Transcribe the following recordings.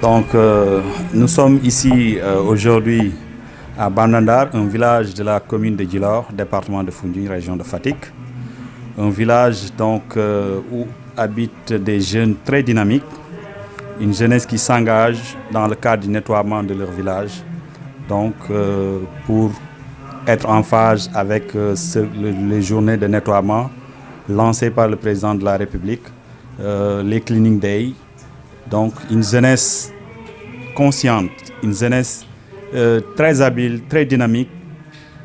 Donc, nous sommes ici aujourd'hui à Banandar, un village de la commune de Djilor, département de Foundiougne, région de Fatick. Un village donc où habitent des jeunes très dynamiques, une jeunesse qui s'engage dans le cadre du nettoiement de leur village, donc pour être en phase avec les journées de nettoiement lancées par le président de la République, les Cleaning Day. Donc une jeunesse consciente, une jeunesse très habile, très dynamique,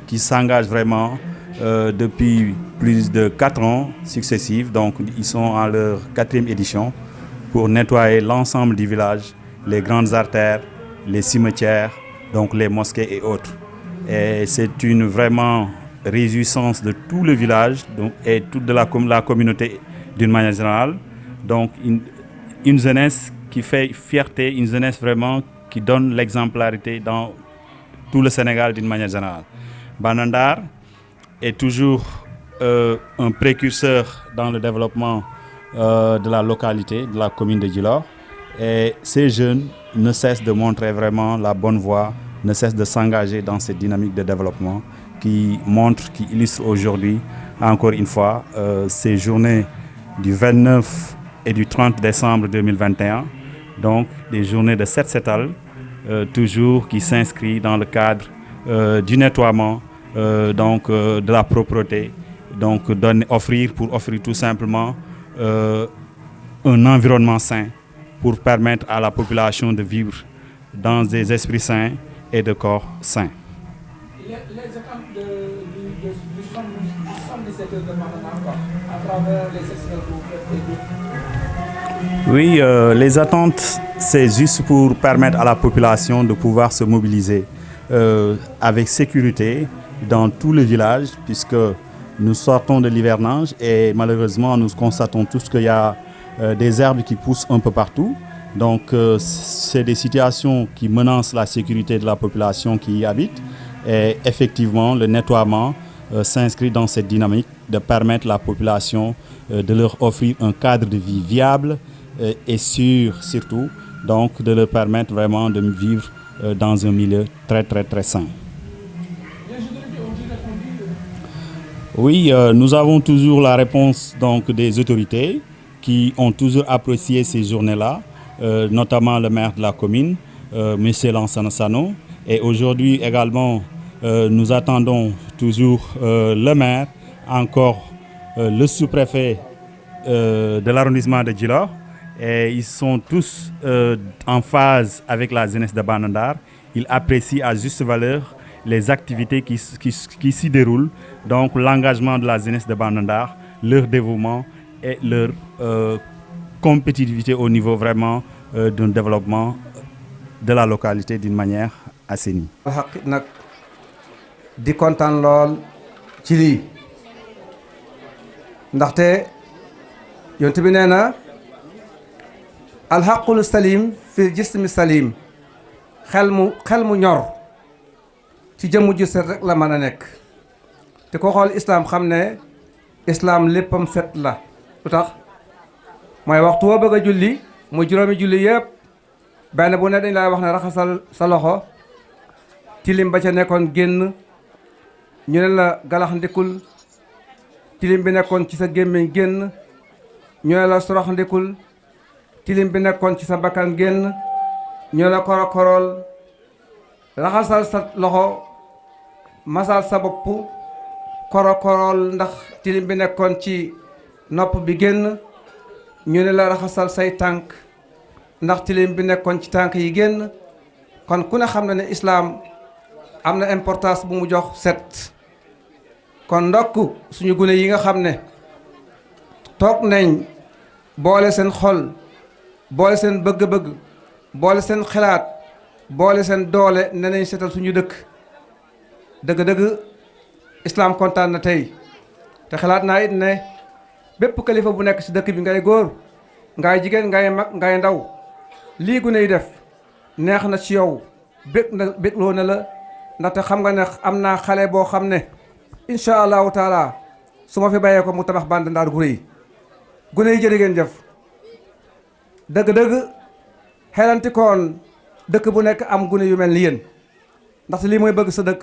qui s'engage vraiment depuis plus de 4 ans successifs. Donc ils sont en leur 4e édition pour nettoyer l'ensemble du village, les grandes artères, les cimetières, donc les mosquées et autres. Et c'est une vraiment réjouissance de tout le village donc, et toute de la communauté d'une manière générale. Donc une jeunesse qui fait fierté, une jeunesse vraiment qui donne l'exemplarité dans tout le Sénégal d'une manière générale. Banandar est toujours un précurseur dans le développement de la localité, de la commune de Djilor. Et ces jeunes ne cessent de montrer vraiment la bonne voie, ne cessent de s'engager dans cette dynamique de développement qui montre, qui illustre aujourd'hui, encore une fois, ces journées du 29 et du 30 décembre 2021, donc des journées de Set Setal, toujours qui s'inscrit dans le cadre du nettoiement, de la propreté, donc offrir tout simplement un environnement sain pour permettre à la population de vivre dans des esprits sains et de corps sains. Les attentes du somme de cette demande à travers les sections que vous Oui, les attentes, c'est juste pour permettre à la population de pouvoir se mobiliser avec sécurité dans tout le village, puisque nous sortons de l'hivernage et malheureusement nous constatons tous qu'il y a des herbes qui poussent un peu partout. Donc c'est des situations qui menacent la sécurité de la population qui y habite. Et effectivement, le nettoiement s'inscrit dans cette dynamique de permettre à la population de leur offrir un cadre de vie viable et sûr surtout, donc de leur permettre vraiment de vivre dans un milieu très très très sain. Oui, nous avons toujours la réponse donc, des autorités qui ont toujours apprécié ces journées-là, notamment le maire de la commune, M. Lansana Sano. Et aujourd'hui également, nous attendons toujours le maire, encore le sous-préfet de l'arrondissement de Djilor. Et ils sont tous en phase avec la jeunesse de Banandar. Ils apprécient à juste valeur les activités qui s'y déroulent, donc l'engagement de la jeunesse de Banandar, leur dévouement et leur compétitivité au niveau vraiment d'un développement de la localité d'une manière assainie. nag di kontaan lool ci lii ndaxte yonent bi nee na alxaqul salim fi jismi salim xel mu ñor ci jëmm ju set rek la mën a nekk te ko xool islaam xam ne islaam léppam set la lu tax mooy waxtu woo bëgg a julli muy juróomi julli yëpp benn bu ne dañ lay wax ne raxasal sa loxo tilim ba ca nekkoon génn ñu ne la galax ndikul tilim bi nekkoon ci sa gémmiñ génn ñu ne la sorox ndikul tilim bi nekkoon ci sa bakkan génn ñu ne la korokorool raxasal sa loxo masal sa bopp korokorool ndax tilim bi nekkoon ci nopp bi génn ñu ne la raxasal say tànk ndax tilim bi nekkoon ci tànk yi génn kon ku ne xam na ne islaam am na importance bu mu jox set kon ndokk suñu gune yi nga xam ne toog nañ boole seen xol boole seen bëgg-bëgg boole seen xalaat boole seen doole ne nañ setal suñu dëkk dëgg-dëgg islaam kontaan na tey te xalaat naa it ne bépp kilifa bu nekk ci dëkk bi ngay góor ngay jigéen ngay mag ngay ndaw lii gune yi def neex na ci yow bégloo na la ndaxte xam nga ne am naa xale boo xam ne incha allahu taala su ma fi bàyyee ko mu tabax Bandandaar gu rëy gune yi jërë ngeen jëf dëgg-dëgg xelantikoon dëkk bu nekk am gune yu mel ni yéen ndaxte lii mooy bëgg sa dëkk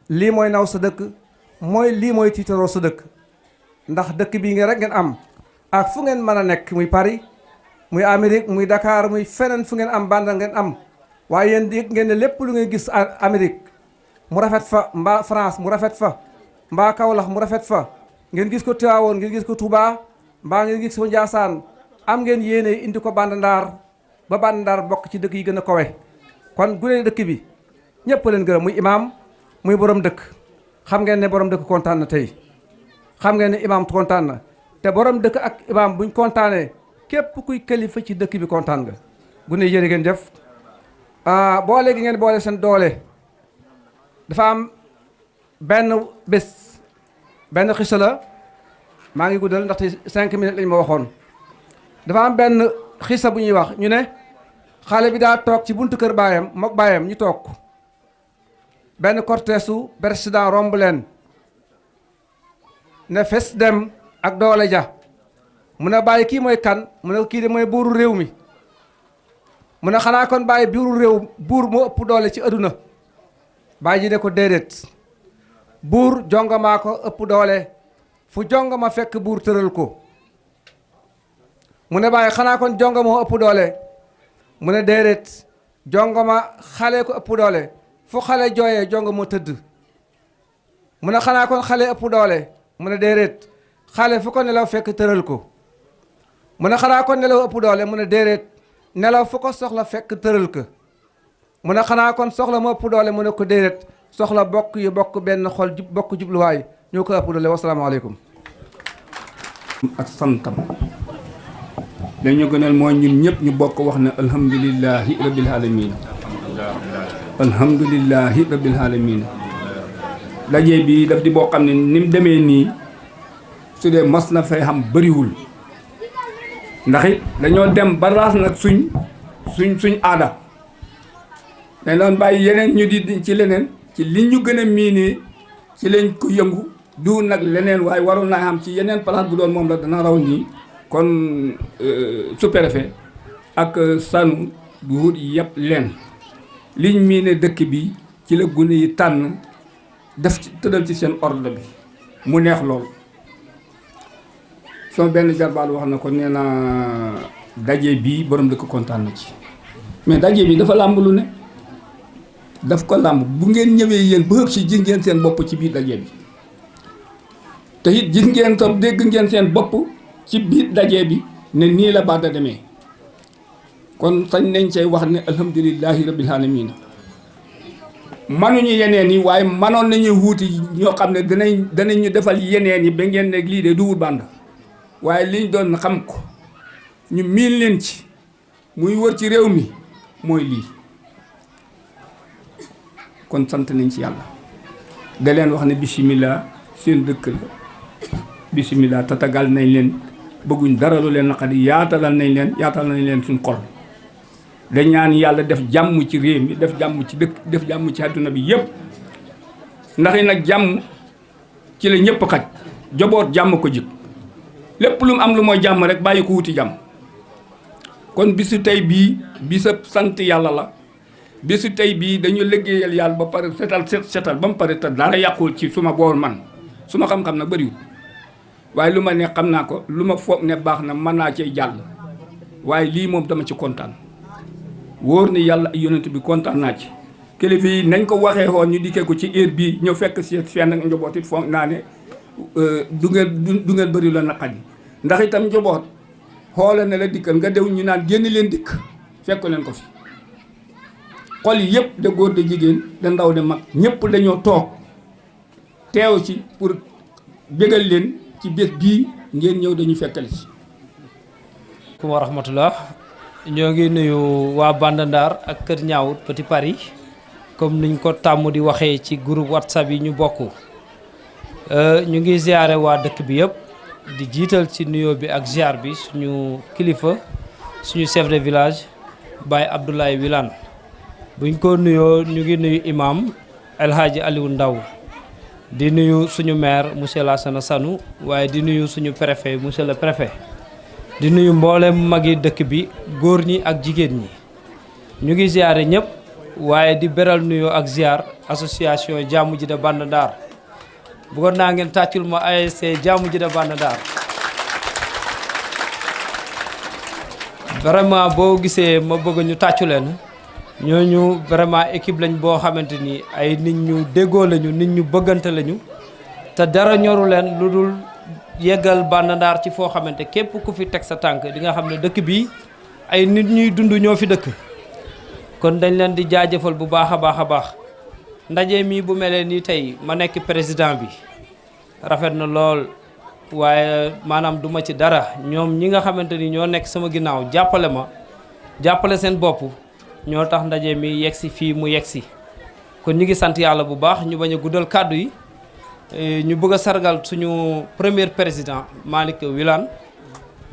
lii mooy naw sa dëkk lii mooy tiitaroo sa dëkk ndax dëkk bii ngeen rek ngeen am ak fu ngeen mën a nekk muy Paris muy Amérique muy Dakar muy feneen fu ngeen am Banda ngeen am waaye yéen di ngeen ne lépp lu ngeen gis Amérique mu rafet fa mbaa France mu rafet fa mbaa Kaolack mu rafet fa ngeen gis ko Tivaouane ngeen gis ko Touba mbaa ngeen gis ko Ndiassane am ngeen yéene indi ko Banda Ndar ba Banda Ndar bokk ci dëkk yi gën a kowe kon gune dëkk bi ñëpp leen gërëm muy imaam muy borom dëkk xam ngeen ne borom dëkk kontaan na tey xam ngeen ne imaam kontaan na te borom dëkk ak imaam buñ kontaanee képp kuy kilifa ci dëkk bi kontaan nga gune yéene ngeen def boole gi ngeen boole seen doole dafa am benn bés benn xisa la maa ngi guddal ndaxte 5 minutes lañ ma waxoon dafa am benn xisa bu ñuy wax ñu ne xale bi daa toog ci buntu kër baayam mook baayam ñu toog benn cortège su président romb leen ne fes dem ak doole ja mu ne bàyyi kii mooy kan mu ne kii de mooy buuru réew mi mu ne xanaa kon bàyyi buur moo ëpp doole ci adduna bàyyi ji ne ko déedéet buur jongamaa ko ëpp doole fu jongama fekk buur tëral ko mu ne bàyyi xanaa kon jongama moo ëpp doole mu ne déedéet jongama xale ko ëpp doole fu xale jooyee jongama tëdd mu ne xanaa kon xale ëpp doole mu ne déedéet xale fu ko nelaw fekk tëral ko mu ne xanaa kon nelaw ëpp doole mu ne déedéet nelaw fu ko soxla fekk tëral ko mu ne xanaa kon soxla moo ëpp doole mu ne ko déedéet soxla bokk yi bokk benn xol bokk jubluwaay ñoo ko ëpp doole wasalaamaaleykum ak santam dañu gënal mooy ñun ñëpp ñu bokk wax ne alhamdulillahi rabbil alamin alhamdulillahi rabbil alamin daje bi daf di boo xam ne ni mu demee nii su dee mas na fay xam bëriwul ndax it dañoo dem ba raas nag suñ aada dañ doon bàyyi yeneen ñu di ci leneen ci li ñu gën a miinee ci lañ ko yëngu du nag leneen waaye waroon naa xam ci yeneen place bu doon moom la dana raw nii kon sous-préfet ak sanu du wut yëpp leen liñ miine dëkk bi ci la gune yi tànn def ci tëddal ci seen ordre bi mu neex lool sama benn jarbaal wax na ko nee na daje bii borom dëkk kontaan na ci mais daje bi dafa làmb lu ne daf ko làmb bu ngeen ñëwee yéen ba si gis ngeen seen bopp ci biir daje bi te it gis ngeen tam dégg ngeen seen bopp ci biir daje bi ne nii la Banda demee kon sañ nañ cay wax ne alhamdulillahi rabbil alamin manuñu yeneen yi waaye manoon nañu wuuti ñoo xam ne danañ ñu defal yeneen yi ba ngeen ne lii de du wut Banda waaye liñ doon xam ko ñu miin leen ci muy wër ci réew mi mooy lii kon sant nañ ci yàlla da leen wax ne bismillah seen dëkk la bismillah tatagal nañ leen bëgguñ dara lu leen naqari yaatal nañ leen suñ xol dañ ñaan yàlla def jàmm ci réew mi def jàmm ci dëkk def jàmm ci àdduna bi yépp ndax yi nag jàmm ci la ñëpp xaj joboot jàmm ko jik lépp lu mu am lu mooy jàmm rek bàyyi ko wuti jàmm kon bisu tey bii bisab sant yàlla la bisu tey bii dañu liggéeyal yàlla ba pare setal ba mu pare te dara yàqul ci suma boor man suma xam-xam nag bëriwul waaye lu ma ne xam naa ko lu ma foog ne baax na mën naa cee jàll waaye lii moom dama ci kontaan wóor ni yàlla ay yonent bi kontaan naa ci kilifa yi nañ ko waxee woon ñu dikkee ko ci heure bii ñëw fekk si fenn ak njaboot it foog naa ne du ngeen bëri la naqari ndax itam njaboot xoola ne la dikkal nga dew ñu naan génn leen dikk fekk leen ko fi xol yi yëpp de góor de jigéen de ndaw de mag ñëpp dañoo toog teew ci pour bégal leen ci bés bii ngeen ñëw dañu fekkale si wa rahmatullah ñoo ngi nuyu waa Banda Ndar ak Kër Ñaawut Petit Paris comme niñ ko tàmm di waxee ci groupe WhatsApp yi ñu bokk ñu ngi ziare waa dëkk bi yëpp di jiital ci nuyoo bi ak ziar bi suñu kilifa suñu chef de village Baye Abdoulaye Wilane buñ ko nuyoo ñu ngi nuyu imam El Hadji Aliou Ndaw di nuyu suñu maire monsieur Lassana Sanu waaye di nuyu suñu préfet monsieur le préfet di nuyu mboolem magi dëkk bi góor ñi ak jigéen ñi ñu ngi ziare ñëpp waaye di beral nuyoo ak ziar association Jàmm ji de Banda Ndar bëggoon naa ngeen tàccul ma ASC Jàmm ji de Banda Ndar vraiment boo gisee ma bëgg ñu tàccu leen ñooñu vraiment équipe lañ boo xamante ni ay nit ñu déggoo lañu nit ñu bëggante lañu te dara ñoru leen lu dul yeggal Banda Ndar ci foo xamante képp ku fi teg sa tànk di nga xam ne dëkk bi ay nit ñuy dund ñoo fi dëkk kon dañ leen di jaajëfal bu baax a baax a baax ndaje mi bu melee nii tey ma nekk président bi rafet na lool waaye maanaam duma ci dara ñoom ñi nga xamante ni ñoo nekk sama ginnaaw jàppale ma jàppale seen bopp ñoo tax ndaje mi yegsi fii mu yegsi kon ñu ngi sant yàlla bu baax ñu bañ a guddal kàddu yi ñu bëgg a sargal suñu premier président Malick Wilane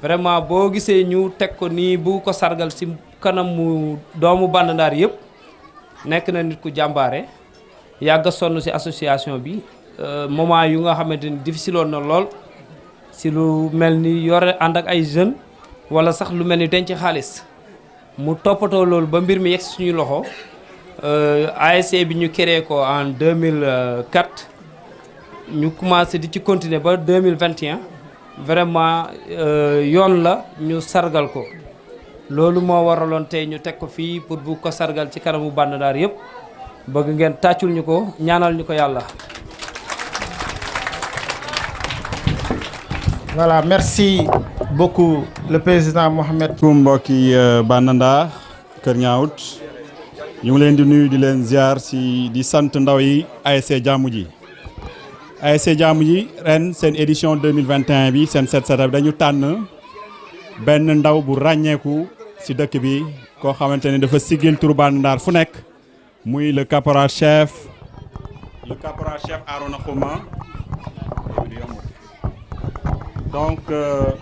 vraiment boo gisee ñu teg ko nii bu ko sargal ci kanamu doomu Banda Ndar yëpp nekk na nit ku jàmbaare yàgg sonn ci association bi moment yu nga xamante ni difficile woon na lool ci lu mel ni yore ànd ak ay jeunes walla sax lu mel ni denc xaalis mu toppatoo loolu ba mbir mi yegg suñuy loxo ASC bi ñu créé ko en 2004 ñu commencé di ci continuer ba 2021 vraiment yoon la ñu sargal ko loolu moo waraloon tey ñu teg ko fii pour bu ko sargal ci kanamu Banda Ndar yëpp bëgg ngeen tàccul ñu ko ñaanal ñu ko yàlla. Voilà, merci beaucoup le président Mohamed. mbokki Banda Ndar Kër Ñaawut ñu ngi leen di nuyu di leen ziar si di sant ndaw yi ASC Jàmm ji ASC Jàmm ji ren seen édition 2021 bi seen set setup dañu tànn benn ndaw bu ràññeeku si dëkk bi koo xamante ne dafa sigil turu Banda Ndar fu nekk muy le caporal chef Arona Xuma donc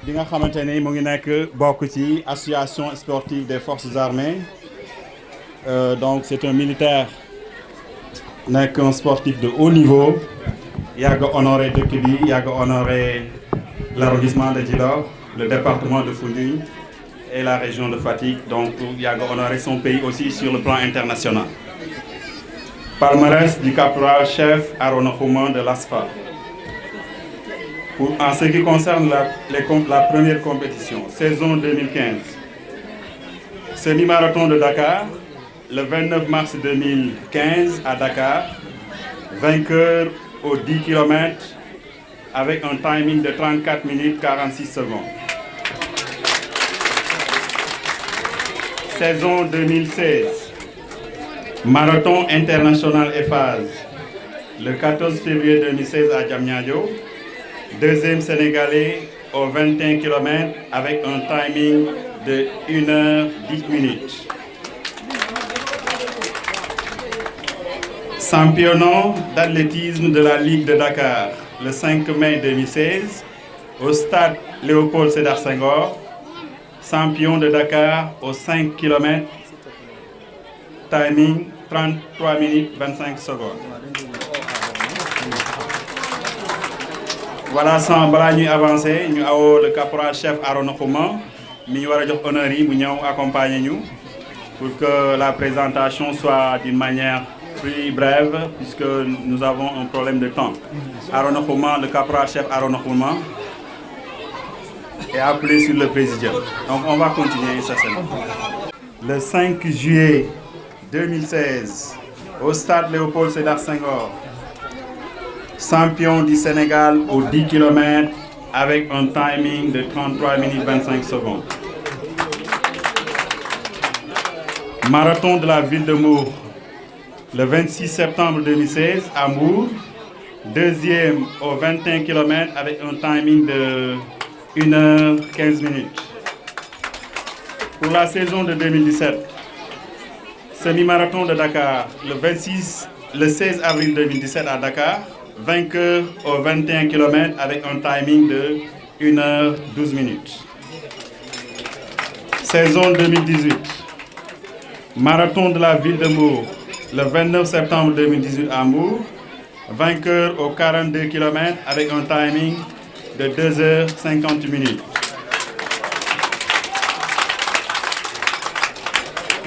bi nga xamante ni mu ngi nekk bokk ci association sportive des forces armées donc c'est un militaire nekk un sportif de haut niveau yàgg honoré dëkk bi yàgg honoré l'arrondissement de Djilor le département de Foundiougne et la région de Fatick donc yàgg honoré son pays aussi sur le plan international. Palmarès du caporal chef Arona Xuma de l'ASFA. En ce qui concerne la première compétition, saison 2015, semi-marathon de Dakar, le 29 mars 2015 à Dakar, vainqueur aux 10 km avec un timing de 34 minutes 46 secondes. Saison 2016, marathon international EFAS, le 14 février 2016 à Diamniadio. Deuxième Sénégalais aux 21 km avec un timing de 1h10. Championnat d'athlétisme de la Ligue de Dakar le 5 mai 2016 au stade Léopold Sédar Senghor. Champion de Dakar aux 5 km, timing 33 minutes 25 secondes. Voilà, sans balaa ñuy avancer ñu awoo le caporal chef Arona Xuma mi ñu war a jox honneur yi mu ñëw accompagner ñu pour que la présentation soit d'une manière plus brève puisque nous avons un problème de temps. Arona Xuma, le caporal chef Arona Xuma est appelé sur le présidium. Donc on va continuer certainement. Le 5 juillet 2016 au stade Léopold Sédar Senghor. Champion du Sénégal aux 10 km avec un timing de 33 minutes 25 secondes. Marathon de la ville de Mbour, le 26 septembre 2016 à Mbour. Deuxième aux 21 km avec un timing de 1h15 minutes. Pour la saison de 2017, semi-marathon de Dakar, le 16 avril 2017 à Dakar. Vainqueur aux 21 km avec un timing de 1h12 minutes. Saison 2018. Marathon de la ville de Mbour, le 29 septembre 2018 à Mbour. Vainqueur aux 42 km avec un timing de 2h50 minutes.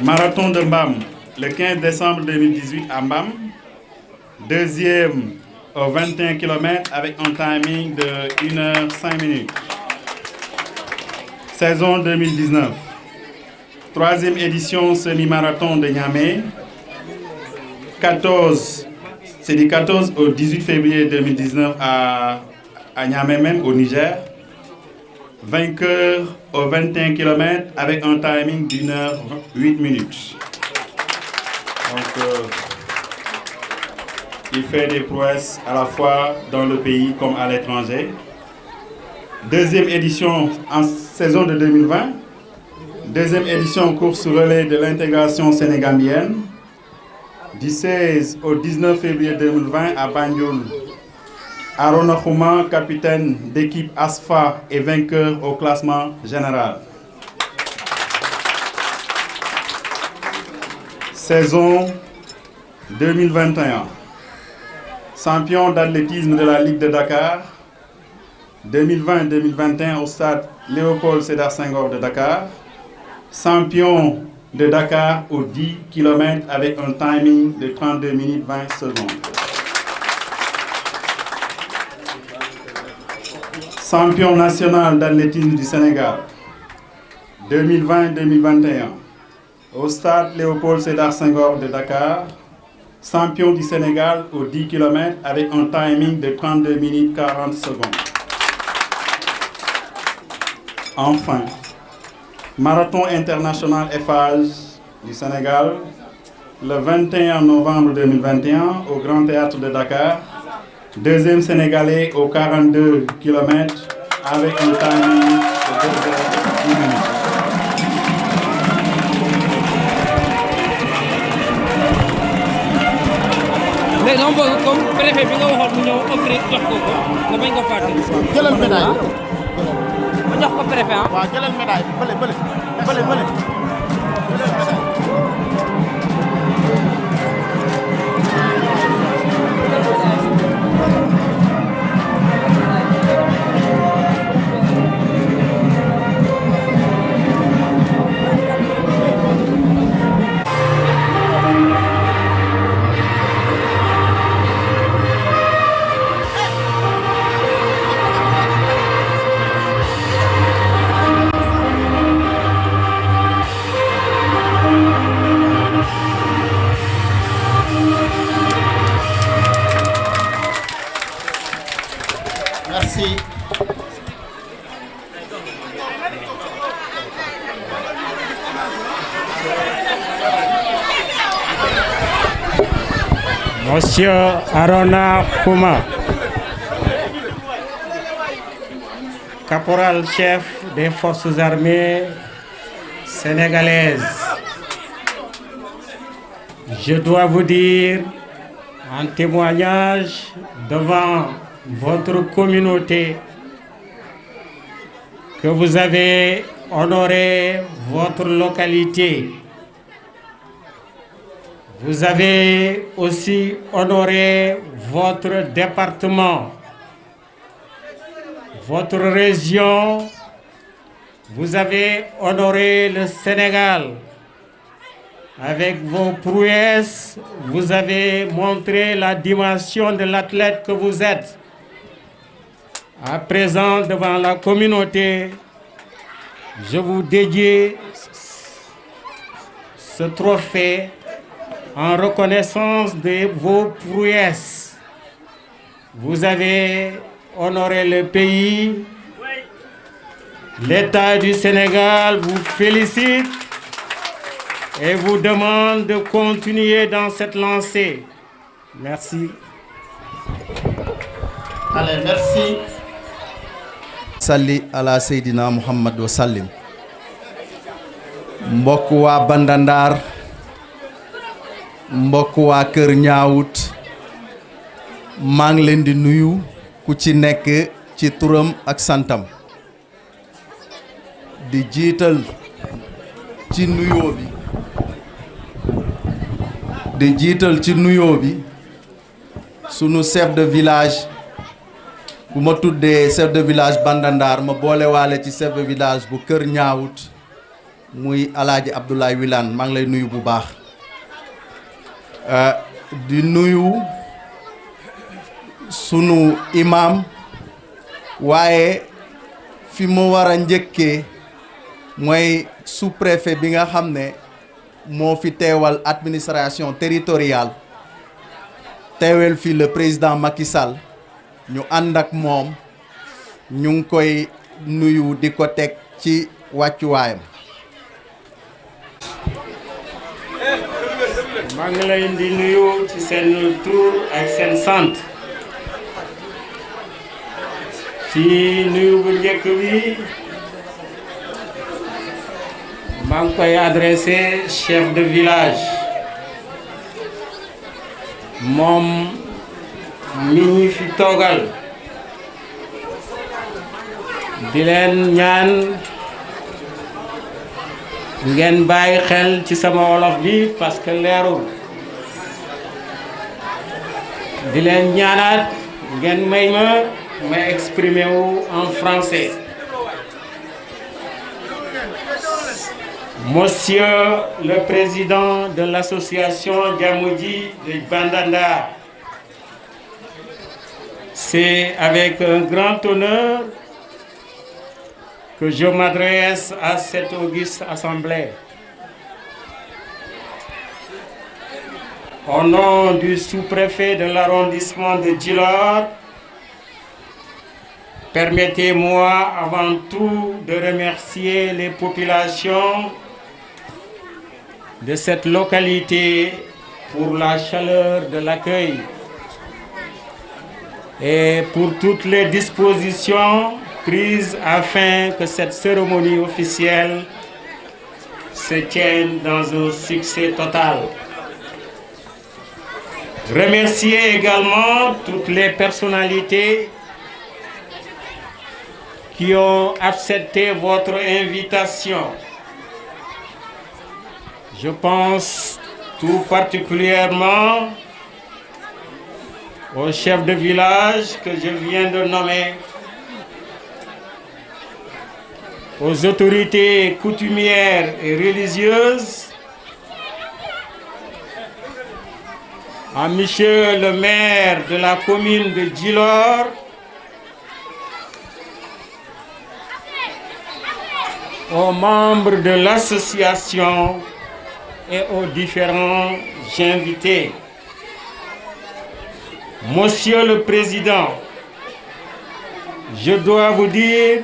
Marathon de Mbam, le 15 décembre 2018 à Mbam. Deuxième au 21 km avec un timing de 1h05. Saison 2019. Troisième édition semi-marathon de Niamey. C'est du 14 au 18 février 2019 à Niamey même, au Niger. Vainqueur au 21 km avec un timing d'1h08. Donc, il fait des prouesses à la fois dans le pays comme à l'étranger. Deuxième édition en saison de 2020. Deuxième édition course relais de l'intégration sénégambienne. Du 16 au 19 février 2020 à Banjul. Arona Khouma, capitaine d'équipe ASFA et vainqueur au classement général. Saison 2021. Champion d'athlétisme de la Ligue de Dakar. 2020-2021 au stade Léopold Sédar Senghor de Dakar. Champion de Dakar aux 10 km avec un timing de 32 minutes 20 secondes. Champion national d'athlétisme du Sénégal 2020-2021 au stade Léopold Sédar Senghor de Dakar. Champion du Sénégal aux 10 km avec un timing de 32 minutes 40 secondes. Enfin, Marathon international FH du Sénégal le 21 novembre 2021 au Grand Théâtre de Dakar. Deuxième Sénégalais aux 42 km avec un timing de 2h10 minutes. léegi dama bëgg comme préfet bi nga waxoon mu ñëw offrir jox ko nga bañ ko fàtte. jëlal médaille. ma jox ko préfet ah. waaw jëlal médaille bële. Merci. Monsieur Arona Khouma, caporal-chef des forces armées sénégalaises, je dois vous dire en témoignage devant votre communauté que vous avez honoré votre localité. Vous avez aussi honoré votre département, votre région. Vous avez honoré le Sénégal. Avec vos prouesses, vous avez montré la dimension de l'athlète que vous êtes. À présent, devant la communauté, je vous dédie ce trophée en reconnaissance de vos prouesses. Vous avez honoré le pays. L'État du Sénégal vous félicite et vous demande de continuer dans cette lancée. Merci. Allez, merci. Salli ala Seydina Muhammad wa sallim. Mbokk waa Bandandar, mbokk waa Kër Ñaawut, maa ngi leen di nuyu ku ci nekk ci turam ak santam. Di jiital ci nuyoo bi sunu chef de village. Bu ma tuddee chef de village Bandandar ma boole waale ci chef de village bu Kër Ñaawut muy Alaaji Abdoulaye Wilane maa ngi lay nuyu bu baax di nuyu sunu imam waaye fi mu war a njëkkee mooy sous-préfet bi nga xam ne moo fi teewal administration territoriale teewel fi le président Macky Sall ñu ànd ak moom ñu ngi koy nuyu di ko teg ci wàccuwaayam. maa ngi leen di nuyu ci seen tur ak seen sant ci nuyu bu njëkk bi maa ngi koy adressé chef de village moom mi ñi fi toogal di leen ñaan ngeen bàyyi xel ci sama wolof bi parce que leerul di leen ñaanaat ngeen may ma exprimer wu en français. Monsieur le président de l'association Diamoudji de Bandanda, c'est avec un grand honneur que je m'adresse à cette auguste assemblée. Au nom du sous-préfet de l'arrondissement de Djilor, permettez-moi avant tout de remercier les populations de cette localité pour la chaleur de l'accueil et pour toutes les dispositions prises afin que cette cérémonie officielle se tienne dans un succès total. Remercier également toutes les personnalités qui ont accepté votre invitation. Je pense tout particulièrement au chef de village que je viens de nommer, aux autorités coutumières et religieuses, à monsieur le maire de la commune de Djilor, aux membres de l'association et aux différents invités. Monsieur le Président, je dois vous dire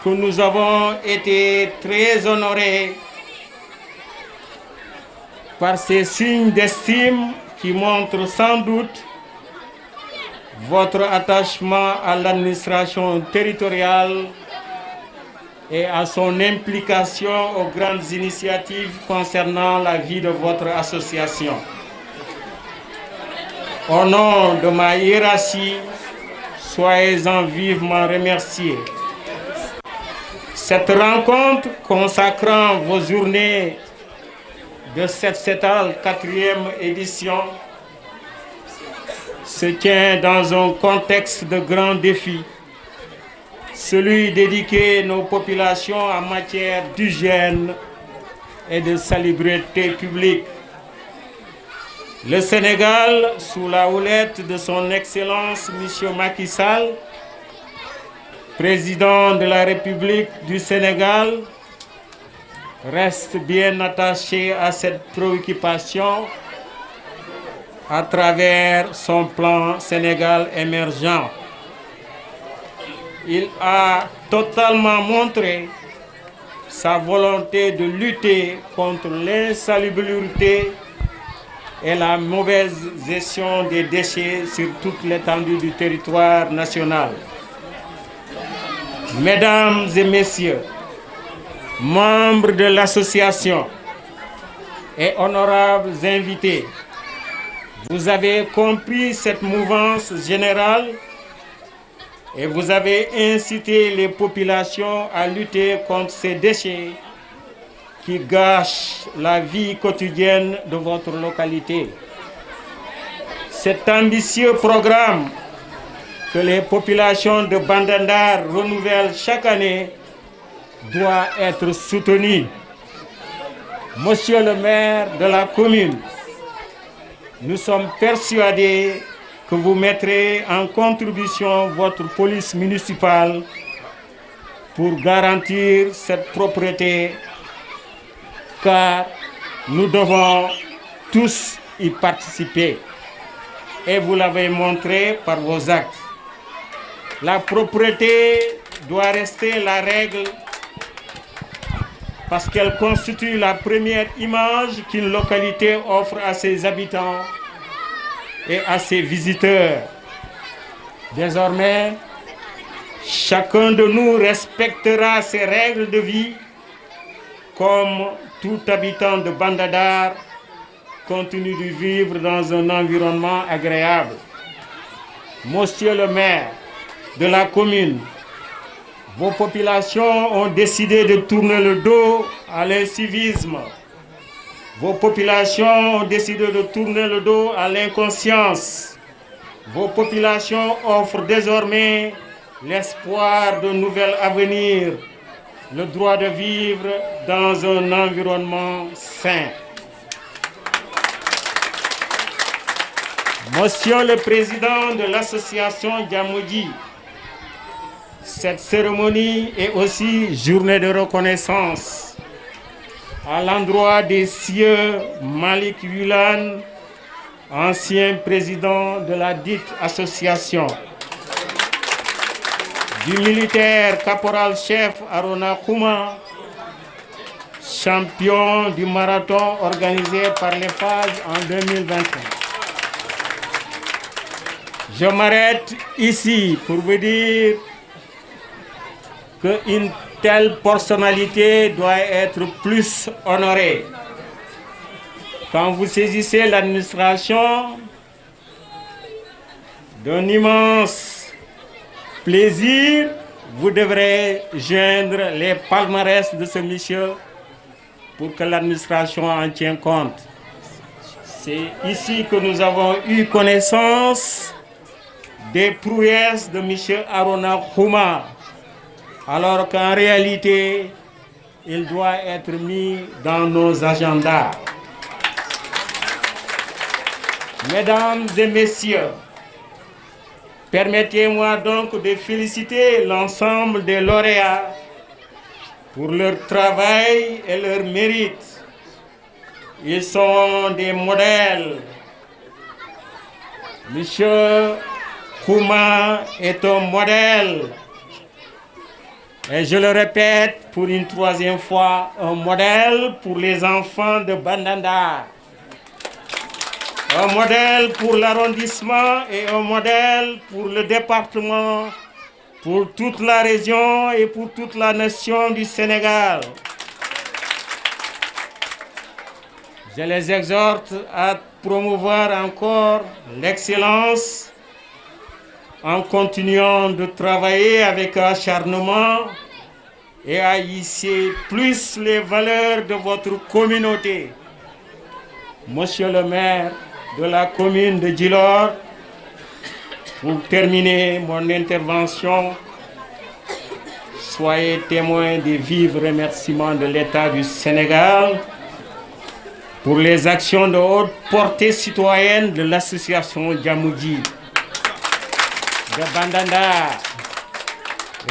que nous avons été très honorés par ces signes d'estime qui montrent sans doute votre attachement à l'administration territoriale et à son implication aux grandes initiatives concernant la vie de votre association. Au nom de ma hiérarchie, soyez-en vivement remerciés. Cette rencontre consacrant vos journées de cette 4e édition se tient dans un contexte de grands défis, celui d'éduquer nos populations en matière d'hygiène et de salubrité publique. Le Sénégal, sous la houlette de son Excellence M. Macky Sall, président de la République du Sénégal, reste bien attaché à cette préoccupation à travers son plan Sénégal émergent. Il a totalement montré sa volonté de lutter contre l'insalubrité et la mauvaise gestion des déchets sur toute l'étendue du territoire national. Mesdames et messieurs, membres de l'association et honorables invités, vous avez compris cette mouvance générale et vous avez incité les populations à lutter contre ces déchets qui gâchent la vie quotidienne de votre localité. Cet ambitieux programme que les populations de Bandandar renouvellent chaque année doit être soutenue. Monsieur le maire de la commune, nous sommes persuadés que vous mettrez en contribution votre police municipale pour garantir cette propreté, car nous devons tous y participer. Et vous l'avez montré par vos actes. La propreté doit rester la règle parce qu'elle constitue la première image qu'une localité offre à ses habitants et à ses visiteurs. Désormais, chacun de nous respectera ces règles de vie comme tout habitant de Bandadar continue de vivre dans un environnement agréable. Monsieur le maire de la commune, vos populations ont décidé de tourner le dos à l'incivisme. Vos populations ont décidé de tourner le dos à l'inconscience. Vos populations offrent désormais l'espoir d'un nouvel avenir, le droit de vivre dans un environnement sain. Monsieur le Président de l'association Djamoudji, cette cérémonie est aussi journée de reconnaissance à l'endroit des sieur Malik Yulan, ancien président de la dite association, du militaire caporal-chef Arona Kouma, champion du marathon organisé par les phases en 2021. Je m'arrête ici pour vous dire qu'une telle personnalité doit être plus honorée. Quand vous saisissez l'administration, d'un immense plaisir, vous devrez joindre les palmarès de ce monsieur pour que l'administration en tienne compte. C'est ici que nous avons eu connaissance des prouesses de M. Arona Kouma, alors qu'en réalité, il doit être mis dans nos agendas. Mesdames et messieurs, permettez-moi donc de féliciter l'ensemble des lauréats pour leur travail et leur mérite. Ils sont des modèles. Monsieur Kouma est un modèle. Et je le répète pour une troisième fois, un modèle pour les enfants de Bandandar. Un modèle pour l'arrondissement et un modèle pour le département, pour toute la région et pour toute la nation du Sénégal. Je les exhorte à promouvoir encore l'excellence en continuant de travailler avec acharnement et à hisser plus les valeurs de votre communauté. Monsieur le maire de la commune de Djilor, pour terminer mon intervention, soyez témoins des vifs remerciements de l'État du Sénégal pour les actions de haute portée citoyenne de l'association Djamoudji de Bandandar.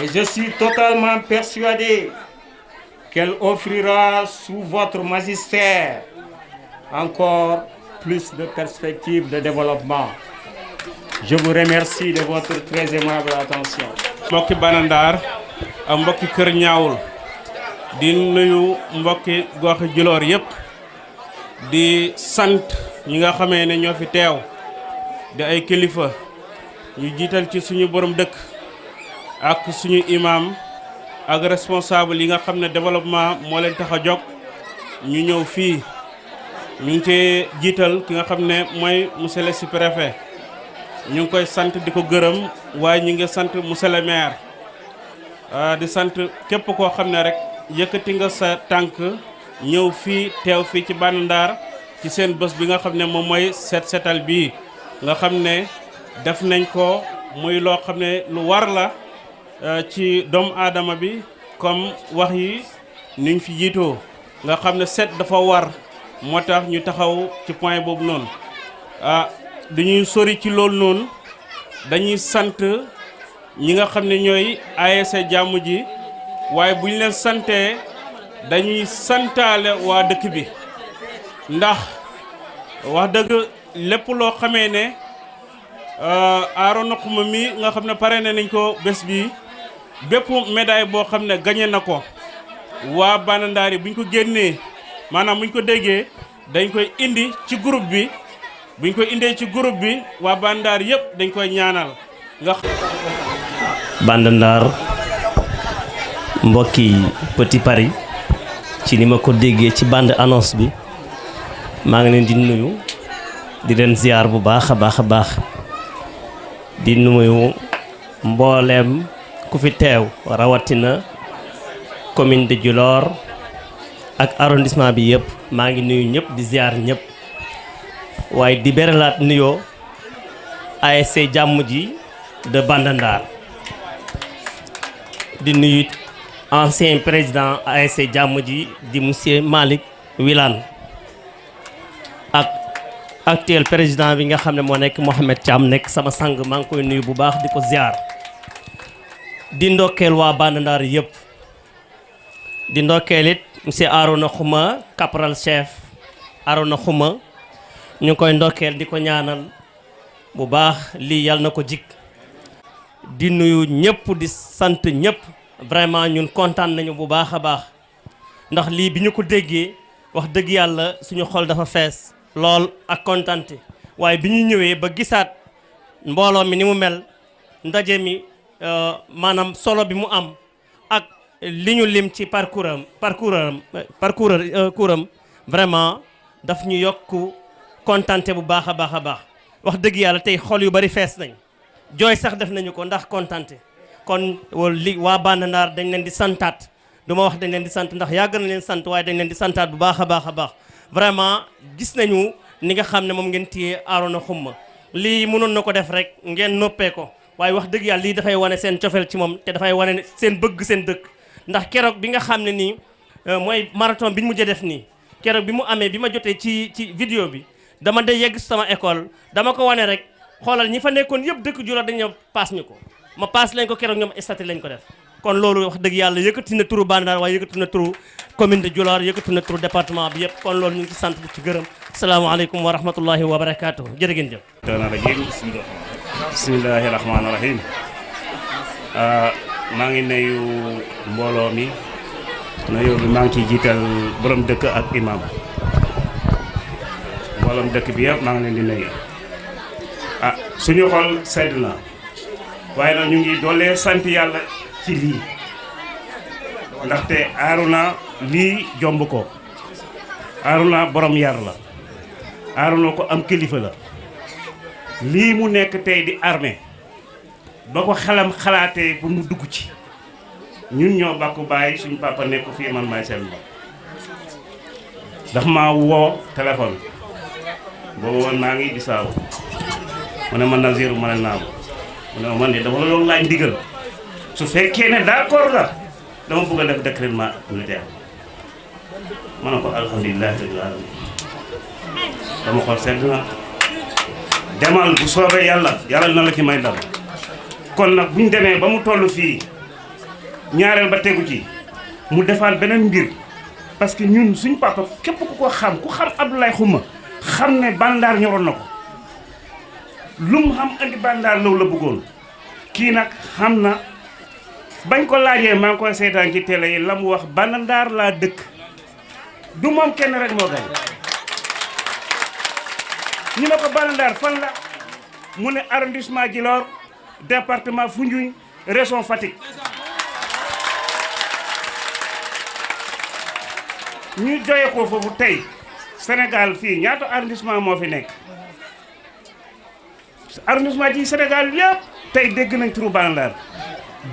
Et je suis totalement persuadé qu'elle offrira sous votre magistère encore plus de perspectives de développement. Je vous remercie de votre très aimable attention. mbokki Bandandar ak mbokki Kër Ñaawul di nuyu mbokki gox Djilor yépp di sant ñi nga xamee ne ñoo fi teew di ay kilifa ñu jiital ci suñu borom dëkk ak suñu imam ak responsable yi nga xam ne développement moo leen tax a jóg ñu ñëw fii ñu ngi ci jiital ki nga xam ne mooy monsieur le sous-préfet ñu ngi koy sant di ko gërëm waaye ñu ngi sant monsieur le maire di sant képp koo xam ne rek yëkkati nga sa tànk ñëw fii teew fii ci Bandandar ci seen bés bi nga xam ne moom mooy set setal bii nga xam ne def nañ ko muy loo xam ne lu war la ci doomu aadama bi comme wax yi niñ fi jiitoo nga xam ne set dafa war moo tax ñu taxaw ci point boobu noonu dañuy sori ci loolu noonu dañuy sant ñi nga xam ne ñooy ASC jàmm ji waaye bu ñu leen santee dañuy santaale waa dëkk bi ndax wax dëgg lépp loo xamee ne Arona Xuma mi nga xam ne pare nañ ko bés bi bépp médaille boo xam ne gagné na ko waa Bandandaar yi bu ñu ko génnee maanaam bu ñu ko déggee dañ koy indi ci groupe bi bu ñu koy indee ci groupe bi waa Bandandaar yëpp dañ koy ñaanal nga Bandandaar mbokki Petit Paris ci ni ma ko déggee ci bande annonce bi maa ngi leen di nuyu di leen ziar bu baax a baax a baax di nuyu mbooleem ku fi teew rawatina commune de Djilor ak arrondissement bi yëpp maa ngi nuyu ñëpp di ziar ñëpp waaye di beralaat nuyoo ASC jàmm ji de Bandandaar di nuyu ancien président ASC jàmm ji di monsieur Malick Wilane ak actuel président bi nga xam ne moo nekk Mohamed Thiam nekk sama sang maa ngi koy nuyu bu baax di ko ziar di ndokkeel waa Bandandaar yëpp di ndokkeel it monsieur Arona Xuma caporal chef Arona Xuma ñu ngi koy ndokkeel di ko ñaanal bu baax lii yàlla na ko jik di nuyu ñëpp di sant ñëpp vraiment ñun kontaan nañu bu baax a baax ndax lii bi ñu ko déggee wax dëgg yàlla suñu xol dafa fees lool ak kontaante waaye bi ñu ñëwee ba gisaat mbooloo mi ni mu mel ndaje mi maanaam solo bi mu am ak li ñu lim ci parcours am vraiment daf ñu yokk kontaante bu baax a baax a baax wax dëgg yàlla tey xol yu bari fees nañ jooy sax def nañu ko ndax kontaante kon li waa Bandandaar dañ leen di santaat du ma wax dañ leen di sant ndax yàgg na leen sant waaye dañ leen di santaat bu baax a baax a baax vraiment gis nañu ni nga xam ne moom ngeen téye Arona Xuma lii mënoon na ko def rek ngeen noppee ko waaye wax dëgg yàlla lii dafay wane seen cofeel ci moom te dafay wane seen bëgg seen dëkk ndax keroog bi nga xam ne nii mooy marathon bi ñu mujjee def nii keroog bi mu amee bi ma jotee ci vidéo bi dama de yegg sama école dama ko wane rek xoolal ñi fa nekkoon yëpp dëkk Djilor dañu ñëw paas ñu ko ma paas lañ ko keroog ñoom statut lañ ko def kon loolu wax dëgg yàlla yëkkati na turu Bandandaar waaye yëkkati na turu commune de Djilor yëkkati na turu département bi yëpp kon loolu ñu ngi ci sant di ci gërëm salaamaaleykum wa rahmatullahi wa barakaatu jërë ngeen jëf bismillahi rahmaani rahim maa ngi nuyu mbooloo mi nuyoo bi maa ngi ciy jiital borom dëkk ak imam mbooloom dëkk bi yëpp maa ngi leen di nuyu suñu xol sedd na waaye nag ñu ngi doolee sant yàlla ci lii ndaxte Arona lii jomb ko Arona borom yar la Arona ko am kilifa la lii mu nekk tey di armée ba ko xelam xalaatee pour mu dugg ci ñun ñoo bàkku bàyyi suñu papa nekk fii man maay seen bopp ndax maa woo téléphone boobu woon maa ngi Bissau mu ne man Naziru ma ne naam mu ne man de dama la doon laaj ndigal su fekkee ne d'accord nga dama bëgg a def décrétement militaire ma ne ko alhamdulilah rabbil alamin dama xool sedd na demal bu soobee yàlla na la ci may ndam kon nag bu ñu demee ba mu toll fii ñaareel ba tegu ci mu defaat beneen mbir parce que ñun suñ papa képp ku ko xam ku xam Abdoulaye Xuma xam ne Bandandaar ñoroon na ko lu mu xam andi Bandandaar loolu la bëggoon kii nag xam na bañ ko laajee maa ngi koy seetaan ci télé yi la mu wax Bandandaar laa dëkk du moom kenn rek moo gañ ñu ne ko Bandandaar fan la mu ne arrondissement Djilor département Foundiougne région Fatick ñu joye ko foofu tey Sénégal fii ñaata arrondissement moo fi nekk arrondissement ci Sénégal yëpp tey dégg nañ turu Bandandaar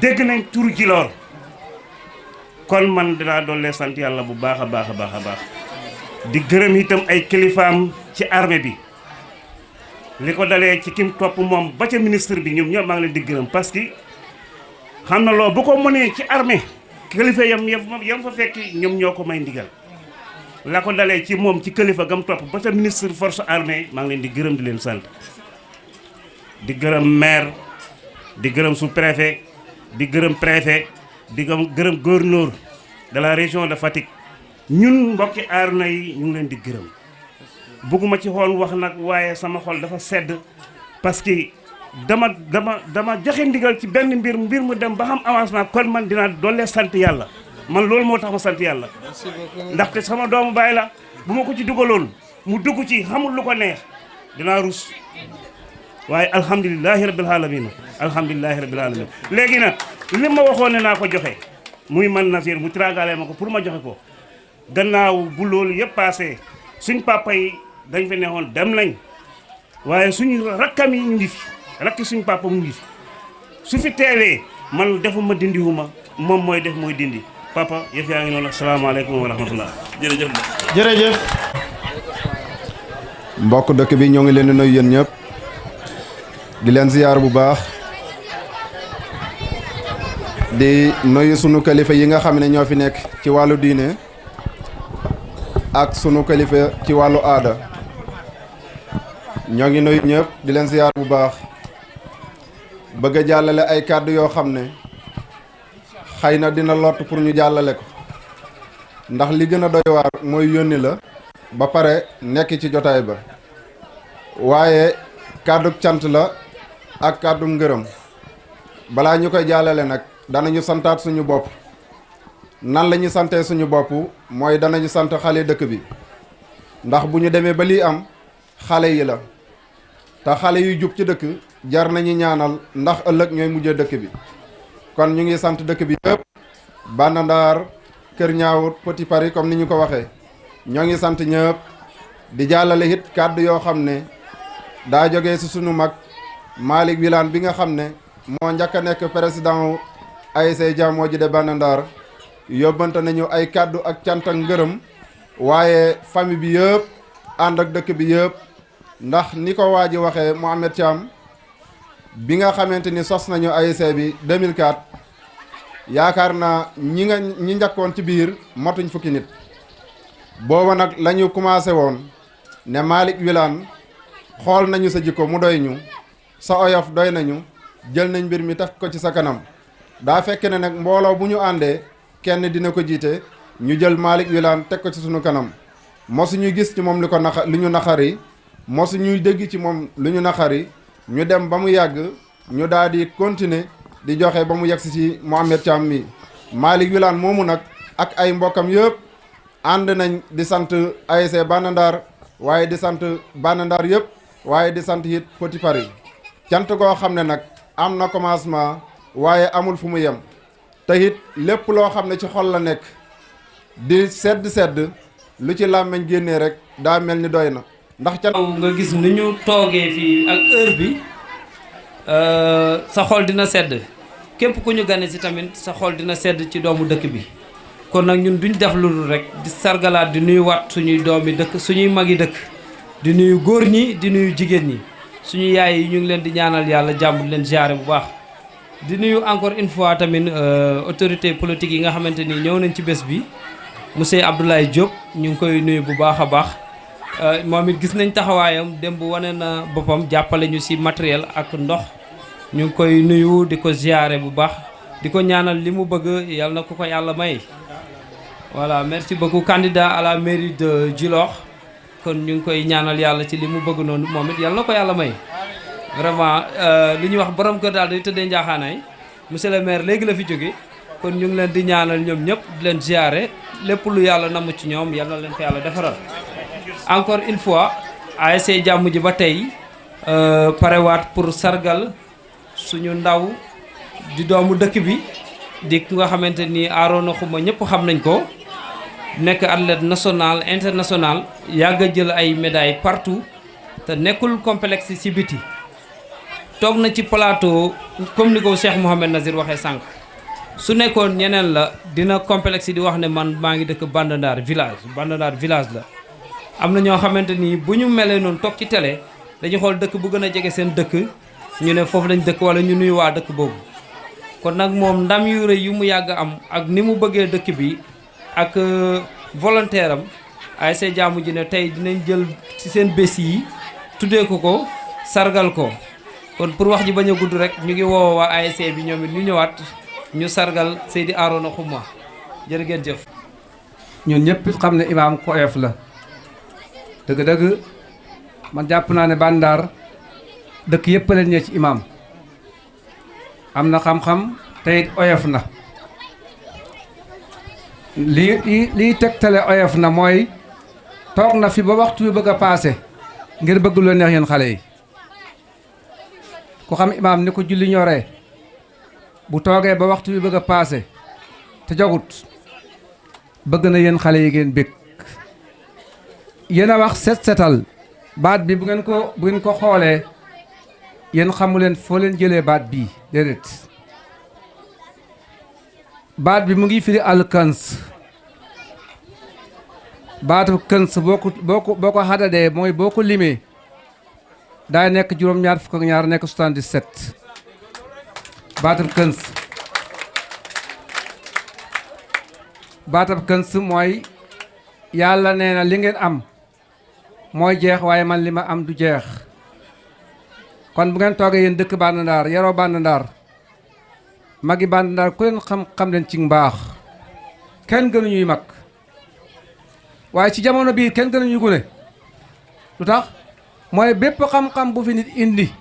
dégg nañ turu Djilor kon man dinaa doole sant yàlla bu baax a baax a baax a baax di gërëm itam ay kilifaam ci armée bi li ko dalee ci kim topp moom ba ca ministre bi ñoom ñëpp maa ngi leen di gërëm parce que xam na loo bu ko mënee ci armée kilifa yam fa fekk ñoom ñoo ko may ndigal la ko dalee ci moom ci kilifa gam topp ba ta ministre force armée maa ngi leen di gërëm di leen sant di gërëm maire di gërëm sous-préfet di gërëm préfet di gërëm gouverneur de la région de Fatick ñun mbokki Arouna yi ñu ngi leen di gërëm bëgguma ci xool wax nag waaye sama xol dafa sedd parce que dama joxe ndigal ci benn mbir mu dem ba xam avancement kon man dinaa doole sant yàlla man loolu moo tax ma sant yàlla ndaxte sama doomu baay la bu ma ko ci dugaloon mu dugg ci xamul lu ko neex dinaa rus waaye alhamdulilahi rabbil alamin alhamdulilahi rabbil alamin léegi nag li ma waxoon ne naa ko joxe muy man Nazir mu tragalee ma ko pour ma joxe ko gannaaw bu loolu yëpp passé suñ papa yi dañ fi neexoon dem nañ waaye suñu rakkam yi ñu ngi fi rakki suñ papa mu ngi fi su fi teewee man defuma dindiwuma moom mooy def mooy dindi papa yëf yaa ngi noonu asalaamaaleykum wa rahmatullah jërëjëf jërëjëf mbokk dëkk bi ñoo ngi leen di nuyu yéen ñëpp di leen ziyaar bu baax di nuyu sunu kilifa yi nga xam ne ñoo fi nekk ci wàllu diine ak sunu kilifa ci wàllu aada ñoo ngi nuyu ñëpp di leen ziyaar bu baax bëgg a jàllale ay kàddu yoo xam ne xëy na dina lott pour ñu jàllale ko ndax li gën a doy waar mooy yónni la ba pare nekk ci jotaay ba waaye kàddu cant la ak kàddu ngërëm balaa ñu koy jàllale nag danañu santaat suñu bopp nan la ñu santee suñu bopp mooy danañu sant xale dëkk bi ndax bu ñu demee ba lii am xale yi la te xale yu jub ci dëkk jar nañu ñaanal ndax ëllëg ñooy mujjee dëkk bi kon ñu ngi sant dëkk bi yëpp Bandandaar Kër Ñaawut Petit Paris comme ni ñu ko waxee ñoo ngi sant ñëpp di jàllale it kàddu yoo xam ne daa jógee ci sunu mag Malick Wilane bi nga xam ne moo njëkk a nekk président ASC Jàmmoo ji de Bandandaar yóbbante nañu ay kàddu ak cant ak ngërëm waaye famille bi yëpp ànd ak dëkk bi yëpp ndax ni ko waa ji waxee Mohamed Thiam bi nga xamante ni sos nañu ASC bi 2004 yaakaar naa ñi njëkkoon ci biir motuñ fukki nit booba nag la ñu commencé woon ne Malick Wilane xool nañu sa jikko mu doy ñu sa oyof doy nañu jël nañ mbir mi taf ko ci sa kanam daa fekk ne nag mbooloo bu ñu àndee kenn dina ko jiite ñu jël Malick Wilane teg ko ci sunu kanam mosu ñuy gis ci moom li ñu naxari mosu ñuy dégg ci moom lu ñu naxari ñu dem ba mu yàgg ñu daal di continuer di joxe ba mu yegsi ci Mohamed Thiam mi Malick Wilane moomu nag ak ay mbokkam yëpp ànd nañ di sant ASC Bandandaar waaye di sant Bandandaar yëpp waaye di sant it Petit Paris cant goo xam ne nag am na commencement waaye amul fu mu yem te it lépp loo xam ne ci xol la nekk di sedd lu ci làmmeñ génnee rek daa mel ni doy na ndax ca nga gis ni ñu toogee fii ak heure bi sa xol dina sedd képp ku ñu gane si tamit sa xol dina sedd ci doomu dëkk bi kon nag ñun duñ def lu dul rek di sargalaat di nuyu waat suñuy doomi dëkk suñuy magi dëkk di nuyu góor ñi di nuyu jigéen ñi suñu yaay yi ñu ngi leen di ñaanal yàlla jàmm di leen ziare bu baax di nuyu encore une fois tamit autorité politique yi nga xamante ni ñëw nañ ci bés bi monsieur Abdoulaye Diop ñu ngi koy nuyu bu baax a baax moom it gis nañ taxawaayam démb wane na boppam jàppale ñu ci matériel ak ndox ñu ngi koy nuyu di ko ziare bu baax di ko ñaanal li mu bëgg yàlla na ko yàlla may. voilà merci beaucoup candidat à la mairie de Djilor kon ñu ngi koy ñaanal yàlla ci li mu bëgg noonu moom it yàlla na ko yàlla may. vraiment li ñuy wax borom kër daal day tëddee njaaxaanaay monsieur le maire léegi la fi jóge kon ñu ngi leen di ñaanal ñoom ñëpp di leen ziare lépp lu yàlla namm ci ñoom yal na leen ko yàlla defaral. encore une fois ASC jàmm ji ba tey parewaat pour sargal suñu ndaw di doomu dëkk bi di ki nga xamante ni Arona Xuma ñëpp xam nañ ko nekk athlète national international yàgg a jël ay médailles partout te nekkul complexe ci biti toog na ci plateau comme ni ko Cheikh Mouhamed Nazir waxee sànq su nekkoon ñeneen la dina complexe di wax ne man maa ngi dëkk Bandandaar village la am na ñoo xamante ni bu ñu melee noonu toog ci télé dañu xool dëkk bu gën a jege seen dëkk ñu ne foofu lañ dëkk wala ñu nuyu waa dëkk boobu kon nag moom ndam yu rëy yu mu yàgg am ak ni mu bëggee dëkk bi ak volontaire am ASC Jaamu ji ne tey dinañ jël ci seen bés yi tuddee ko sargal ko kon pour wax ji bañ a gudd rek ñu ngi woo waa ASC bi ñoom it ñu ñëwaat ñu sargal Seydi Arona Xuma jërë ngeen jëf. ñun ñëpp xam ne imaam ko oyof la dëgg-dëgg man jàpp naa ne Bandar dëkk yëpp leen ñee ci imaam am na xam-xam te it oyof na lii tegtale oyof na mooy toog na fi ba waxtu bi bëgg a paase ngir bëgg lu neex yéen xale yi ku xam imaam ni ko julli ñoree bu toogee ba waxtu bi bëgg a paase te jogut bëgg na yéen xale yi ngeen bég yéen a wax setal baat bi bu ngeen ko xoolee yéen xamu leen foo leen jëlee baat bii déedéet baat bi mu ngi firi alkans baatu këns boo ko xadadee mooy boo ko limee daay nekk juróom-ñaar fukk ak ñaar nekk 77 baatab këns mooy yàlla nee na li ngeen am mooy jeex waaye man li ma am du jeex kon bu ngeen toogee yéen dëkk Bandar yaroo Bandar magi Bandar ku leen xam leen ci mbaax kenn gënuñuy mag waaye ci jamono bii kenn gënuñu gune lu tax mooy bépp xam-xam bu fi nit indi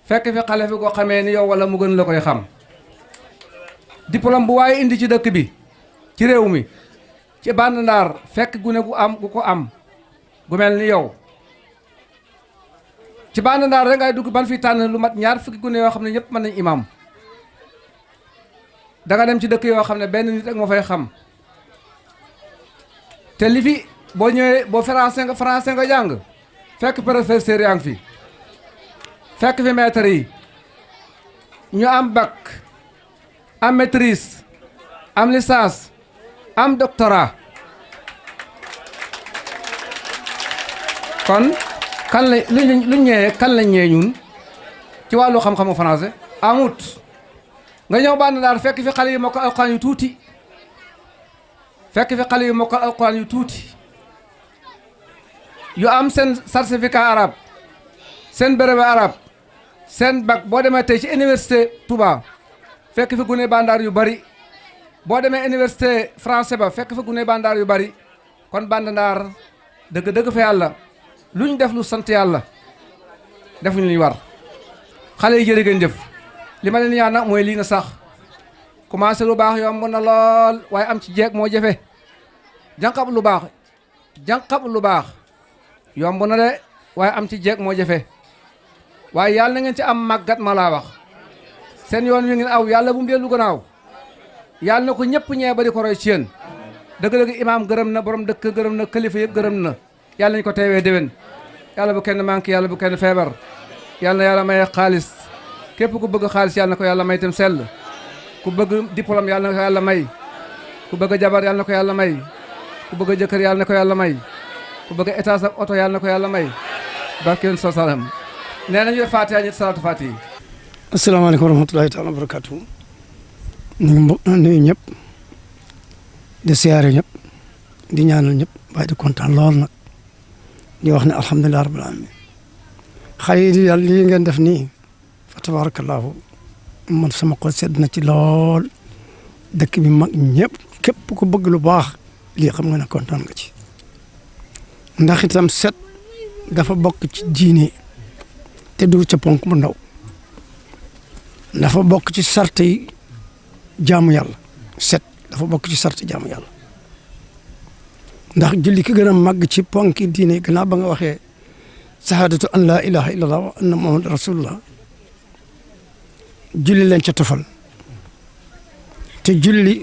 fekk fi xale fi ko xamee ni yow wala mu gën la koy xam diplôme bu waaye indi ci dëkk bi ci réew mi ci Bandar fekk gune gu ko am gu mel ni yow ci Bandar rek ngay dugg ban fi tànn lu mat ñaar fukki gune yoo xam ne ñëpp mën nañ imam da nga dem ci dëkk yoo xam ne benn nit rek moo fay xam te li fi boo ñëwee boo français nga jàng fekk professeur yaa ngi fi fekk fi maître yi ñu am bac am maîtrise am licence am doctorat kon kan la luñ ñëwee kan lañ ñëwee ñun ci wàllu xam-xamu français amut nga ñëw Bandar fekk fi xale yi mokkal alxuraan yu tuuti yu am seen certificat arabe seen brevet arabe seen bac boo demee tey ci université Touba fekk fi gune Bandar yu bari boo demee université français ba fekk fi gune Bandar yu bari kon Bandar dëgg fa yàlla lu ñu def lu sant yàlla defuñu lu ñu war xale yi jërë ngeen jëf li ma leen ñaan nag mooy lii na sax commencé lu baax yomb na lool waaye am ci jeeg moo jafe jànqab lu baax yomb na de waaye am ci jeeg moo jafe waaye yàlla na ngeen ci am màggat ma laa wax seen yoon wi ngeen aw yàlla bu mu dellu gannaaw yàlla na ko ñëpp ñee ba di ko roy ci yéen dëgg-dëgg imaam gërëm na borom dëkk gërëm na kilifa yëpp gërëm na yàlla nañu ko teewee déwén yàlla bu kenn manqué yàlla bu kenn feebar yàlla na yàlla may xaalis képp ku bëgg xaalis yàlla na ko yàlla may itam sell ku bëgg diplôme yàlla na ko yàlla may ku bëgg jabar yàlla na ko yàlla may ku bëgg jëkkër yàlla na ko yàlla may ku bëgg étage ak oto yàlla na ko yàlla may barkeen sa salam nee nañu def Fatiha ñetti salaatu Fatiha. asalaamaaleykum wa rahmatulahi taala wa barakatu ñu ngi nuyu ñëpp di siyaare ñëpp di ñaanal ñëpp waaye di kontaan lool nag di wax ne alhamdulilah rabbil alamin xale yi yàlla lii ngeen def nii fa tabarakallahu man sama xol sedd na ci lool dëkk bi mag ñëpp képp ku bëgg lu baax lii xam nga ne kontaan nga ci ndax itam set dafa bokk ci diine te du ca ponk bu ndaw dafa bokk ci sart yi jaamu yàlla set dafa bokk ci sart jaamu yàlla ndax julli ki gën a màgg ci ponki diine gannaaw ba nga waxee sahaadatu an laa ilaha illallah wa anna muhammad rasulullah julli leen ca tofal te julli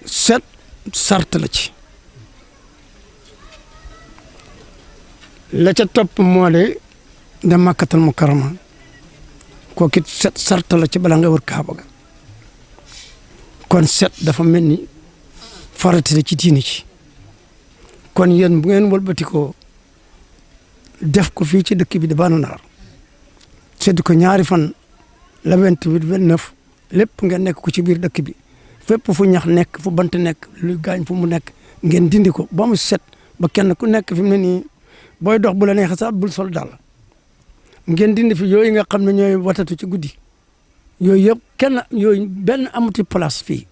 set sart la ci la ca topp moo de da Makkatal Mukarrama kooku set sart la ci bala nga wër Kaaba ga kon set dafa mel ni farata la ci diine ci kon yéen bu ngeen wëlbatikoo def ko fii ci dëkk bi di Bandar sedd ko ñaari fan la 28 29 lépp ngeen nekk ko ci biir dëkk bi fépp fu ñax nekk fu bant nekk lu gaañ fu mu nekk ngeen dindi ko ba mu set ba kenn ku nekk fi mu ne nii booy dox bu la neexee sax bul sol dàll ngeen dindi fi yooyu nga xam ne ñooy watatu ci guddi yooyu yëpp kenn yooyu benn amuti place fii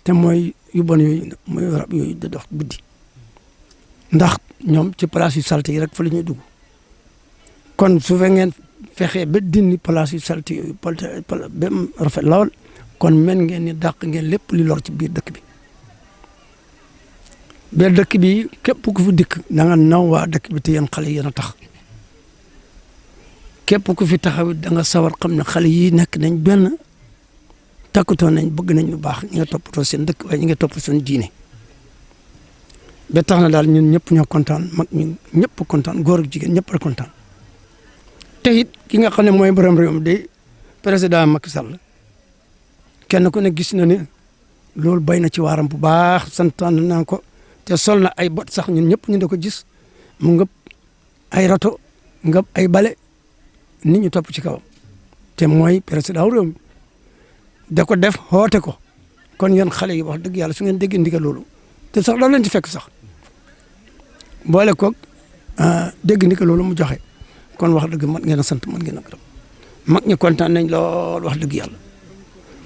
te mooy yu bon yooyu mooy rab yooyu da dox guddi ndax ñoom ci place yu salte yi rek fa la ñuy dugg kon su fekkee ngeen fexee ba dindi place yu salte yooyu ba mu rafet lool kon men ngeen ni dàq ngeen lépp li lor ci biir dëkk bi biir dëkk bi képp ku fi dikk da nga naw waa dëkk bi te yéen xale yéen a tax képp ku fi taxaw da nga sawar xam ne xale yi nekk nañ benn takkutoo nañ bëgg nañ lu baax ñi nga toppatoo seen dëkk waaye ñi nga topp seen diine ba tax na daal ñun ñëpp ñoo kontaan mag ñun ñëpp kontaan góor ak jigéen ñëpp a kontaan te it ki nga xam ne mooy borom réew mi de président Macky Sall kenn ku ne gis na ne loolu bay na ci waaram bu baax santaan naa ko te sol na ay bot sax ñun ñëpp ñu da ko gis mu ngëp ay rato ngëp ay bale nit ñu topp ci kawam te mooy président réew mi da ko def xoote ko kon yéen xale yi wax dëgg yàlla su ngeen dégg ndigal loolu te sax doo leen ci fekk sax boole koog dégg ndigal loolu mu joxe kon wax dëgg mat ngeen a sant mat ngeen a gërëm mag ñi kontaan nañ lool wax dëgg yàlla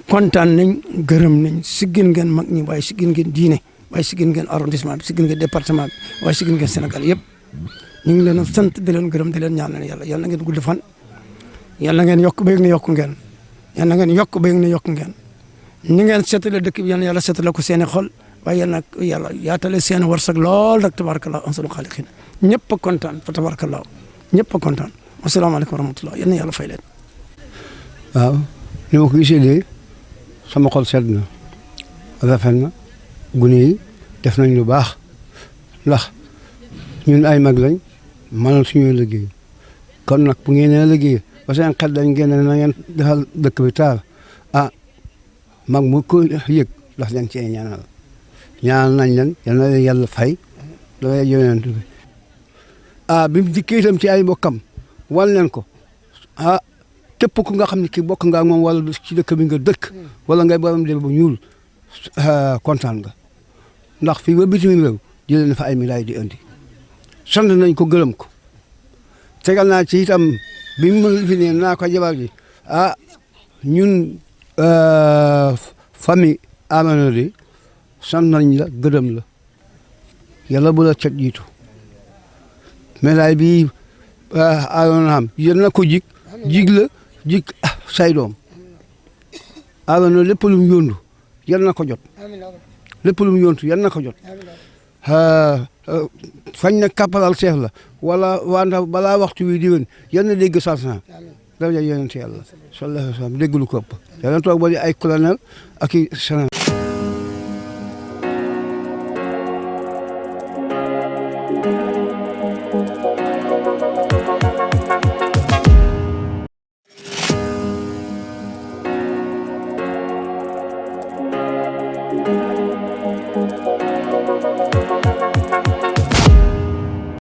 kontaan nañ gërëm nañ siggin ngeen mag ñi waaye siggin ngeen diine waaye siggin ngeen arrondissement bi siggin ngeen département bi waaye siggin ngeen Sénégal yëpp ñu ngi leen a sant di leen gërëm di leen ñaanal yàlla yàlla ngeen gudd fan yàlla ngeen yokk ba yëg ne yokku ngeen yàlla ngeen yokk ba yëg ne yokku ngeen ni ngeen seetale dëkk bi yàlla seetale ko seeni xol waaye yàlla nag yàlla yaatale seen warsak lool nag tabarakallah ansanu xaaliqin ñëpp a kontaan fa tabarakallah ñëpp a kontaan asalaamaaleykum wa rahmatullah yal na yàlla fay leen. waaw ni ma ko gisee de sama xol sedd na rafet na gune yi def nañ lu baax ndax ñun ay mag lañ mënal suñuy liggéey kon nag bu ngeen nee liggéey ba seen xel dañ génne na ngeen defal dëkk bi taal ah mag mu ko yëg ndax dañ cee ñaanal nañ leen yal na leen yàlla fay loolu yonent bi bi mu dikkee itam ci ay mbokkam wan leen ko képp ku nga xam ne kii bokk nga ak moom wala ci dëkk bi nga dëkk wala ngay borom der bu ñuul kontaan nga ndax fii ba bitim réew jëlee na fa ay médailles di indi sant nañ ko gërëm ko tegal naa ci itam bi mu fi ne naa ko jabar ji ñun famille Amana di sant nañ la gërëm la yàlla bu la cat jiitu médaille bi Arona am yéen na ko jig la jig say doom Arona lépp lu mu yóndu yal na ko jot lépp lu mu yóntu yal na ko jot fañ na kappalal seef la wala wanda balaa waxtu wi diwén yal na dégg sarsan daraja yonent yàlla sallallahu alayhi wa sallam dégg lu ko ëpp yal na toog ba di ay colonel ak i